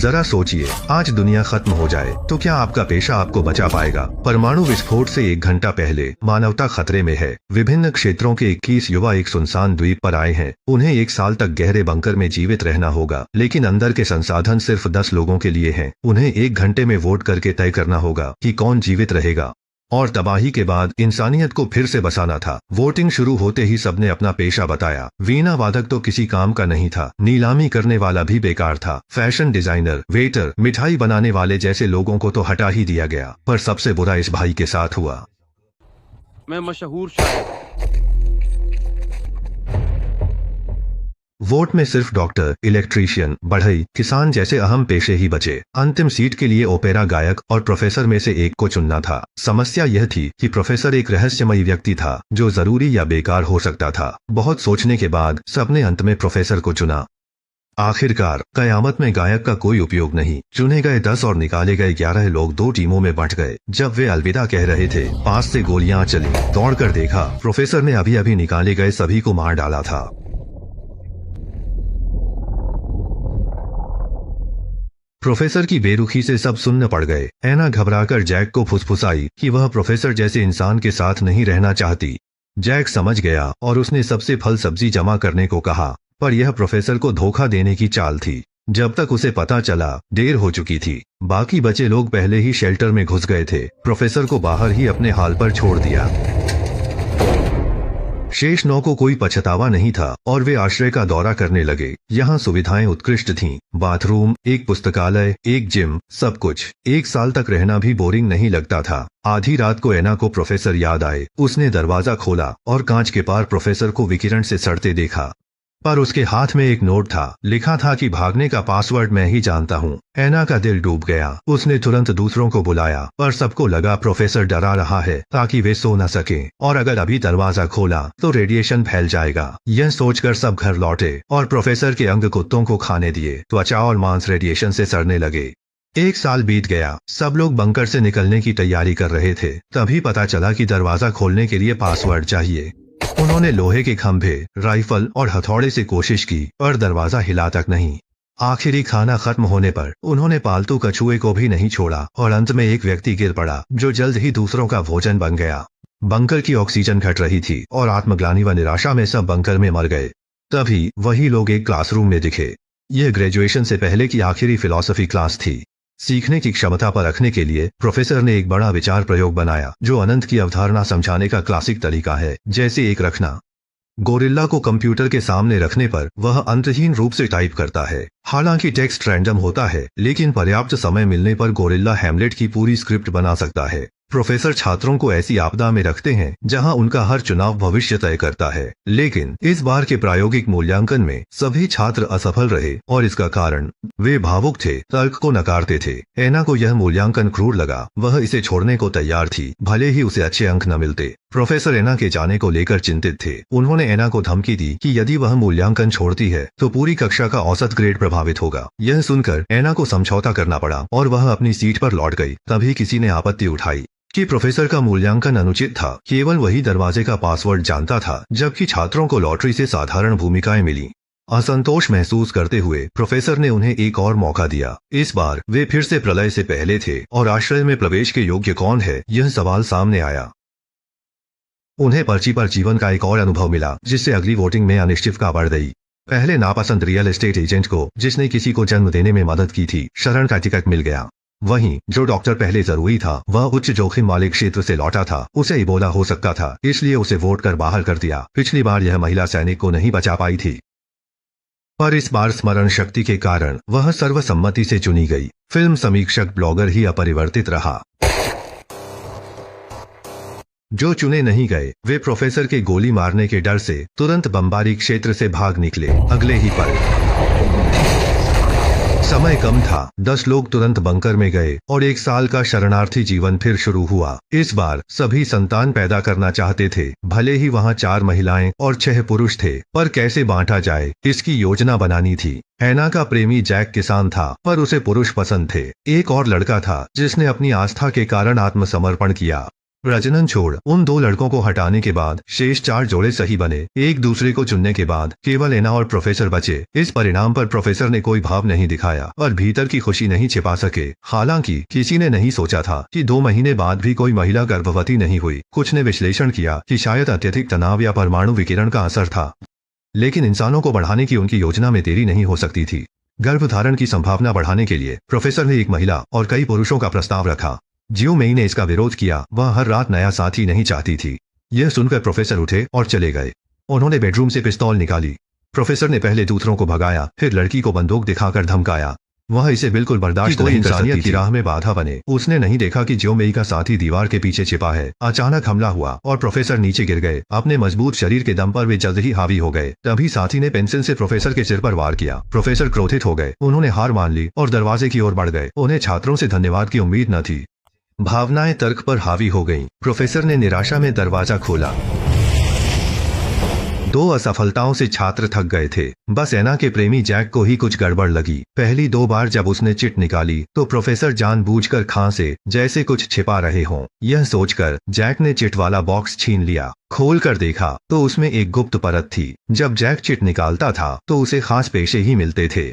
जरा सोचिए, आज दुनिया खत्म हो जाए तो क्या आपका पेशा आपको बचा पाएगा? परमाणु विस्फोट से 1 घंटा पहले मानवता खतरे में है। विभिन्न क्षेत्रों के 21 युवा एक सुनसान द्वीप पर आए हैं। उन्हें 1 साल तक गहरे बंकर में जीवित रहना होगा, लेकिन अंदर के संसाधन सिर्फ 10 लोगों के लिए हैं। उन्हें 1 घंटे में वोट करके तय करना होगा कि कौन जीवित रहेगा। और तबाही के बाद इंसानियत को फिर से बसाना था। वोटिंग शुरू होते ही सबने अपना पेशा बताया। वीणा वादक तो किसी काम का नहीं था, नीलामी करने वाला भी बेकार था। फैशन डिजाइनर, वेटर, मिठाई बनाने वाले जैसे लोगों को तो हटा ही दिया गया। पर सबसे बुरा इस भाई के साथ हुआ। मैं मशहूर शायर। वोट में सिर्फ डॉक्टर, इलेक्ट्रीशियन, बढ़ई, किसान जैसे अहम पेशे ही बचे। अंतिम सीट के लिए ओपेरा गायक और प्रोफेसर में से एक को चुनना था। समस्या यह थी कि प्रोफेसर एक रहस्यमयी व्यक्ति था जो जरूरी या बेकार हो सकता था। बहुत सोचने के बाद सबने अंत में प्रोफेसर को चुना। आखिरकार कयामत में गायक का कोई उपयोग नहीं। चुने गए 10 और निकाले गए 11 लोग 2 टीमों में बंट गए। जब वे अलविदा कह रहे थे, पास से गोलियां चली। दौड़कर देखा, प्रोफेसर ने अभी अभी निकाले गए सभी को मार डाला था। प्रोफेसर की बेरुखी से सब सुन्न पड़ गए। एना घबराकर जैक को फुसफुसाई कि वह प्रोफेसर जैसे इंसान के साथ नहीं रहना चाहती। जैक समझ गया और उसने सबसे फल सब्जी जमा करने को कहा, पर यह प्रोफेसर को धोखा देने की चाल थी। जब तक उसे पता चला, देर हो चुकी थी। बाकी बचे लोग पहले ही शेल्टर में घुस गए थे। प्रोफेसर को बाहर ही अपने हाल पर छोड़ दिया। शेष 9 को कोई पछतावा नहीं था और वे आश्रय का दौरा करने लगे। यहाँ सुविधाएं उत्कृष्ट थीं। बाथरूम, एक पुस्तकालय, एक जिम, सब कुछ। 1 साल तक रहना भी बोरिंग नहीं लगता था। आधी रात को एना को प्रोफेसर याद आए। उसने दरवाजा खोला और कांच के पार प्रोफेसर को विकिरण से सड़ते देखा। पर उसके हाथ में एक नोट था। लिखा था कि भागने का पासवर्ड मैं ही जानता हूँ। एना का दिल डूब गया। उसने तुरंत दूसरों को बुलाया, पर सबको लगा प्रोफेसर डरा रहा है ताकि वे सो न सके, और अगर अभी दरवाजा खोला तो रेडिएशन फैल जाएगा। यह सोचकर सब घर लौटे और प्रोफेसर के अंग कुत्तों को खाने दिए। त्वचा और मांस रेडिएशन से सड़ने लगे। 1 साल बीत गया। सब लोग बंकर से निकलने की तैयारी कर रहे थे। तभी पता चला कि दरवाजा खोलने के लिए पासवर्ड चाहिए। उन्होंने लोहे के खंभे, राइफल और हथौड़े से कोशिश की, पर दरवाजा हिला तक नहीं। आखिरी खाना खत्म होने पर उन्होंने पालतू कछुए को भी नहीं छोड़ा और अंत में एक व्यक्ति गिर पड़ा जो जल्द ही दूसरों का भोजन बन गया। बंकर की ऑक्सीजन घट रही थी और आत्मग्लानि व निराशा में सब बंकर में मर गए। तभी वही लोग एक क्लासरूम में दिखे। यह ग्रेजुएशन से पहले की आखिरी फिलॉसफी क्लास थी। सीखने की क्षमता पर रखने के लिए प्रोफेसर ने एक बड़ा विचार प्रयोग बनाया जो अनंत की अवधारणा समझाने का क्लासिक तरीका है, जैसे एक रखना। गोरिल्ला को कंप्यूटर के सामने रखने पर वह अंतहीन रूप से टाइप करता है। हालांकि टेक्स्ट रैंडम होता है, लेकिन पर्याप्त समय मिलने पर गोरिल्ला हैमलेट की पूरी स्क्रिप्ट बना सकता है। प्रोफेसर छात्रों को ऐसी आपदा में रखते हैं जहां उनका हर चुनाव भविष्य तय करता है। लेकिन इस बार के प्रायोगिक मूल्यांकन में सभी छात्र असफल रहे और इसका कारण वे भावुक थे, तर्क को नकारते थे। एना को यह मूल्यांकन क्रूर लगा। वह इसे छोड़ने को तैयार थी, भले ही उसे अच्छे अंक न मिलते। प्रोफेसर एना के जाने को लेकर चिंतित थे। उन्होंने एना को धमकी दी कि यदि वह मूल्यांकन छोड़ती है तो पूरी कक्षा का औसत ग्रेड प्रभावित होगा। यह सुनकर एना को समझौता करना पड़ा और वह अपनी सीट पर लौट गई। तभी किसी ने आपत्ति उठाई कि प्रोफेसर का मूल्यांकन अनुचित था। केवल वही दरवाजे का पासवर्ड जानता था, जबकि छात्रों को लॉटरी से साधारण भूमिकाएं मिली। असंतोष महसूस करते हुए प्रोफेसर ने उन्हें एक और मौका दिया। इस बार वे फिर से प्रलय से पहले थे और आश्रय में प्रवेश के योग्य कौन है, यह सवाल सामने आया। उन्हें पर्ची पर जीवन का एक और अनुभव मिला, जिससे अगली वोटिंग में अनिश्चितता बढ़ गई। पहले नापसंद रियल एस्टेट एजेंट को, जिसने किसी को जन्म देने में मदद की थी, शरण का टिकट मिल गया। वहीं जो डॉक्टर पहले जरूरी था वह उच्च जोखिम वाले क्षेत्र से लौटा था। उसे इबोला हो सकता था, इसलिए उसे वोट कर बाहर कर दिया। पिछली बार यह महिला सैनिक को नहीं बचा पाई थी, पर इस बार स्मरण शक्ति के कारण वह सर्वसम्मति से चुनी गई। फिल्म समीक्षक ब्लॉगर ही अपरिवर्तित रहा। जो चुने नहीं गए वे प्रोफेसर के गोली मारने के डर से तुरंत बमबारी क्षेत्र से भाग निकले। अगले ही पल समय कम था। 10 लोग तुरंत बंकर में गए और 1 साल का शरणार्थी जीवन फिर शुरू हुआ। इस बार सभी संतान पैदा करना चाहते थे, भले ही वहां 4 महिलाएं और 6 पुरुष थे, पर कैसे बांटा जाए इसकी योजना बनानी थी। एना का प्रेमी जैक किसान था, पर उसे पुरुष पसंद थे। एक और लड़का था जिसने अपनी आस्था के कारण आत्मसमर्पण किया। प्रजनन छोड़ उन 2 लड़कों को हटाने के बाद शेष 4 जोड़े सही बने। एक दूसरे को चुनने के बाद केवल एना और प्रोफेसर बचे। इस परिणाम पर प्रोफेसर ने कोई भाव नहीं दिखाया और भीतर की खुशी नहीं छिपा सके। हालांकि किसी ने नहीं सोचा था कि 2 महीने बाद भी कोई महिला गर्भवती नहीं हुई। कुछ ने विश्लेषण किया कि शायद अत्यधिक तनाव या परमाणु विकिरण का असर था, लेकिन इंसानों को बढ़ाने की उनकी योजना में देरी नहीं हो सकती थी। गर्भधारण की संभावना बढ़ाने के लिए प्रोफेसर ने एक महिला और कई पुरुषों का प्रस्ताव रखा। जियो मेई ने इसका विरोध किया। वह हर रात नया साथी नहीं चाहती थी। यह सुनकर प्रोफेसर उठे और चले गए। उन्होंने बेडरूम से पिस्तौल निकाली। प्रोफेसर ने पहले दूसरों को भगाया, फिर लड़की को बंदूक दिखाकर धमकाया। वह इसे बिल्कुल बर्दाश्त नहीं कर सकती थी। की राह में बाधा बने। उसने नहीं देखा कि जियो मेई का साथी दीवार के पीछे छिपा है। अचानक हमला हुआ और प्रोफेसर नीचे गिर गए। अपने मजबूत शरीर के दम पर वे जल्द ही हावी हो गए। तभी साथी ने पेंसिल से प्रोफेसर के सिर पर वार किया। प्रोफेसर क्रोधित हो गए। उन्होंने हार मान ली और दरवाजे की ओर बढ़ गए। उन्हें छात्रों से धन्यवाद की उम्मीद न थी। भावनाएं तर्क पर हावी हो गईं। प्रोफेसर ने निराशा में दरवाजा खोला। 2 असफलताओं से छात्र थक गए थे। बस एना के प्रेमी जैक को ही कुछ गड़बड़ लगी। पहली 2 बार जब उसने चिट निकाली तो प्रोफेसर जानबूझकर खांसे, जैसे कुछ छिपा रहे हों। यह सोचकर जैक ने चिट वाला बॉक्स छीन लिया। खोलकर देखा तो उसमें एक गुप्त परत थी। जब जैक चिट निकालता था तो उसे खास पेशे ही मिलते थे।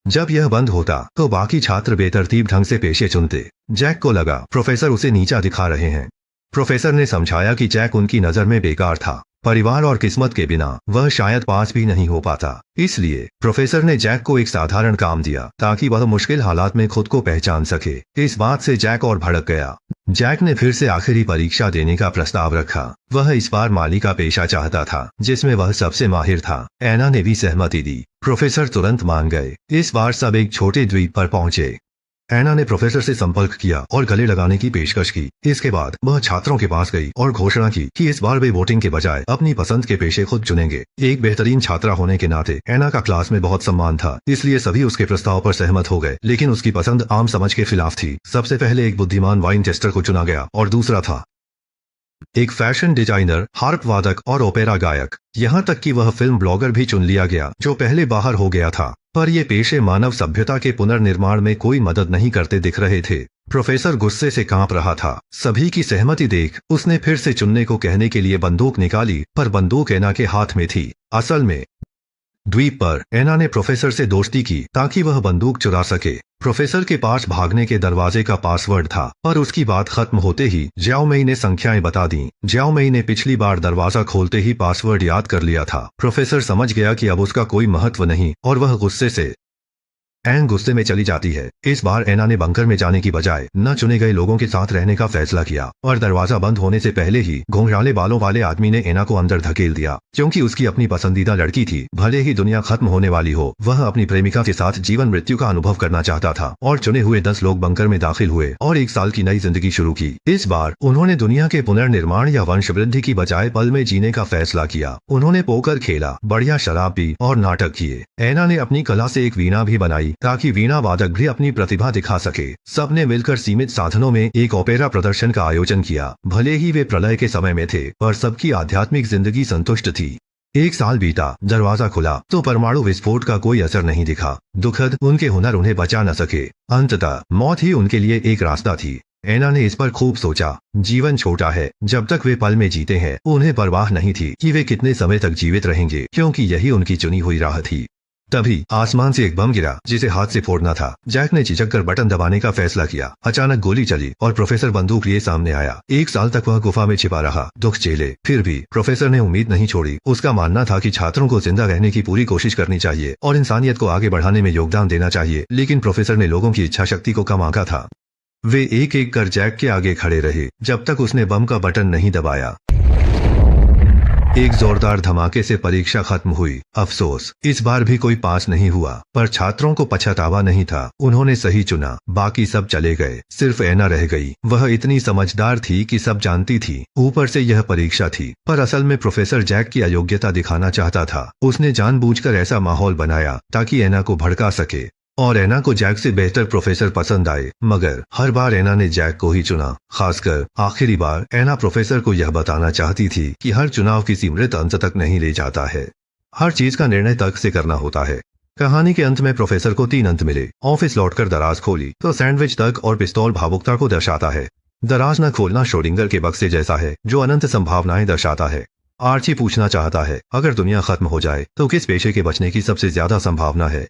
जब यह बंद होता तो बाकी छात्र बेतरतीब ढंग से पेशे चुनते। जैक को लगा प्रोफेसर उसे नीचा दिखा रहे हैं। प्रोफेसर ने समझाया कि जैक उनकी नजर में बेकार था। परिवार और किस्मत के बिना वह शायद पास भी नहीं हो पाता। इसलिए प्रोफेसर ने जैक को एक साधारण काम दिया ताकि वह मुश्किल हालात में खुद को पहचान सके। इस बात से जैक और भड़क गया। जैक ने फिर से आखिरी परीक्षा देने का प्रस्ताव रखा। वह इस बार माली का पेशा चाहता था जिसमें वह सबसे माहिर था। एना ने भी सहमति दी। प्रोफेसर तुरंत मान गए। इस बार सब एक छोटे द्वीप पर पहुंचे। एना ने प्रोफेसर से संपर्क किया और गले लगाने की पेशकश की। इसके बाद वह छात्रों के पास गई और घोषणा की कि इस बार वे वोटिंग के बजाय अपनी पसंद के पेशे खुद चुनेंगे। एक बेहतरीन छात्रा होने के नाते एना का क्लास में बहुत सम्मान था, इसलिए सभी उसके प्रस्ताव पर सहमत हो गए। लेकिन उसकी पसंद आम समझ के खिलाफ थी। सबसे पहले एक बुद्धिमान वाइन टेस्टर को चुना गया और दूसरा था एक फैशन डिजाइनर, हार्प वादक और ओपेरा गायक। यहाँ तक कि वह फिल्म ब्लॉगर भी चुन लिया गया जो पहले बाहर हो गया था। पर ये पेशे मानव सभ्यता के पुनर्निर्माण में कोई मदद नहीं करते दिख रहे थे। प्रोफेसर गुस्से से कांप रहा था। सभी की सहमति देख उसने फिर से चुनने को कहने के लिए बंदूक निकाली, पर बंदूक एना के हाथ में थी। असल में द्वीप पर एना ने प्रोफेसर से दोस्ती की ताकि वह बंदूक चुरा सके। प्रोफेसर के पास भागने के दरवाजे का पासवर्ड था, पर उसकी बात खत्म होते ही जियाओ मेई ने संख्याएं बता दी। जियाओ मेई ने पिछली बार दरवाजा खोलते ही पासवर्ड याद कर लिया था। प्रोफेसर समझ गया कि अब उसका कोई महत्व नहीं और वह गुस्से से एन गुस्से में चली जाती है। इस बार एना ने बंकर में जाने की बजाय न चुने गए लोगों के साथ रहने का फैसला किया और दरवाजा बंद होने से पहले ही घुंघराले बालों वाले आदमी ने एना को अंदर धकेल दिया। क्योंकि उसकी अपनी पसंदीदा लड़की थी, भले ही दुनिया खत्म होने वाली हो, वह अपनी प्रेमिका के साथ जीवन मृत्यु का अनुभव करना चाहता था। और चुने हुए 10 लोग बंकर में दाखिल हुए और 1 साल की नई जिंदगी शुरू की। इस बार उन्होंने दुनिया के पुनर्निर्माण या वंशवृद्धि की बजाय पल में जीने का फैसला किया। उन्होंने पोकर खेला, बढ़िया शराब पी और नाटक किए। एना ने अपनी कला से एक वीणा भी बनाई ताकि वीणा वादक भी अपनी प्रतिभा दिखा सके। सबने मिलकर सीमित साधनों में एक ओपेरा प्रदर्शन का आयोजन किया। भले ही वे प्रलय के समय में थे, पर सबकी आध्यात्मिक जिंदगी संतुष्ट थी। 1 साल बीता, दरवाजा खुला तो परमाणु विस्फोट का कोई असर नहीं दिखा। दुखद उनके हुनर उन्हें बचा न सके। अंततः मौत ही उनके लिए एक रास्ता थी। एना ने इस पर खूब सोचा। जीवन छोटा है, जब तक वे पल में जीते हैं उन्हें परवाह नहीं थी कि वे कितने समय तक जीवित रहेंगे, क्योंकि यही उनकी चुनी हुई राह थी। तभी आसमान से एक बम गिरा जिसे हाथ से फोड़ना था। जैक ने झिझक कर बटन दबाने का फैसला किया। अचानक गोली चली और प्रोफेसर बंदूक लिए सामने आया। 1 साल तक वह गुफा में छिपा रहा, दुख झेले। फिर भी प्रोफेसर ने उम्मीद नहीं छोड़ी। उसका मानना था कि छात्रों को जिंदा रहने की पूरी कोशिश करनी चाहिए और इंसानियत को आगे बढ़ाने में योगदान देना चाहिए। लेकिन प्रोफेसर ने लोगों की इच्छा शक्ति को कम आंका था। वे एक एक कर जैक के आगे खड़े रहे जब तक उसने बम का बटन नहीं दबाया। एक जोरदार धमाके से परीक्षा खत्म हुई। अफसोस, इस बार भी कोई पास नहीं हुआ, पर छात्रों को पछतावा नहीं था। उन्होंने सही चुना। बाकी सब चले गए, सिर्फ एना रह गई। वह इतनी समझदार थी कि सब जानती थी। ऊपर से यह परीक्षा थी, पर असल में प्रोफेसर जैक की अयोग्यता दिखाना चाहता था। उसने जानबूझकर ऐसा माहौल बनाया ताकि एना को भड़का सके और एना को जैक से बेहतर प्रोफेसर पसंद आए। मगर हर बार एना ने जैक को ही चुना। खासकर आखिरी बार एना प्रोफेसर को यह बताना चाहती थी कि हर चुनाव किसी मृत अंत तक नहीं ले जाता है। हर चीज का निर्णय तर्क से करना होता है। कहानी के अंत में प्रोफेसर को 3 अंत मिले। ऑफिस लौटकर दराज खोली तो सैंडविच तर्क और पिस्तौल भावुकता को दर्शाता है। दराज न खोलना श्रोडिंगर के बक्से जैसा है जो अनंत संभावनाएं दर्शाता है। आर्ची पूछना चाहता है, अगर दुनिया खत्म हो जाए तो किस पेशे के बचने की सबसे ज्यादा संभावना है?